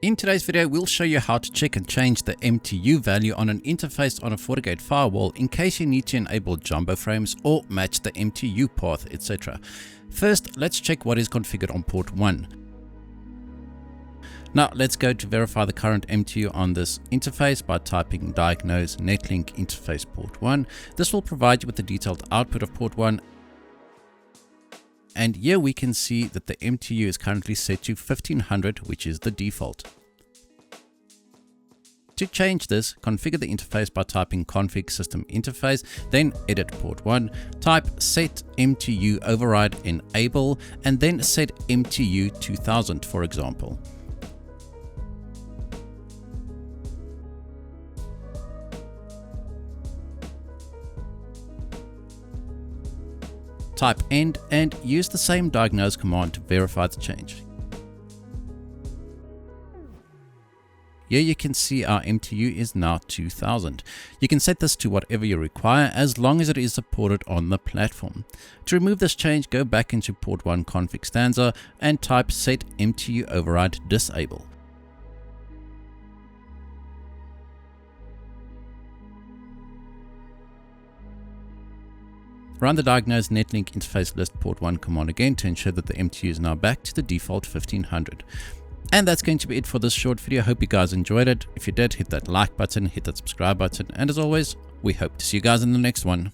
In today's video, we'll show you how to check and change the MTU value on an interface on a Fortigate firewall in case you need to enable jumbo frames or match the MTU path, etc. First, let's check what is configured on port 1. Now let's go to verify the current MTU on this interface by typing diagnose netlink interface port 1. This will provide you with the detailed output of port 1. And here we can see that the MTU is currently set to 1500, which is the default. To change this, configure the interface by typing config system interface, then edit port 1, type set MTU override enable, and then set MTU 2000, for example. Type end and use the same diagnose command to verify the change. Here you can see our MTU is now 2000. You can set this to whatever you require as long as it is supported on the platform. To remove this change, go back into port 1 config stanza and type set MTU override disable. Run the diagnose netlink interface list port 1 command again to ensure that the MTU is now back to the default 1500. And that's going to be it for this short video. I hope you guys enjoyed it. If you did, hit that like button, hit that subscribe button, and as always, we hope to see you guys in the next one.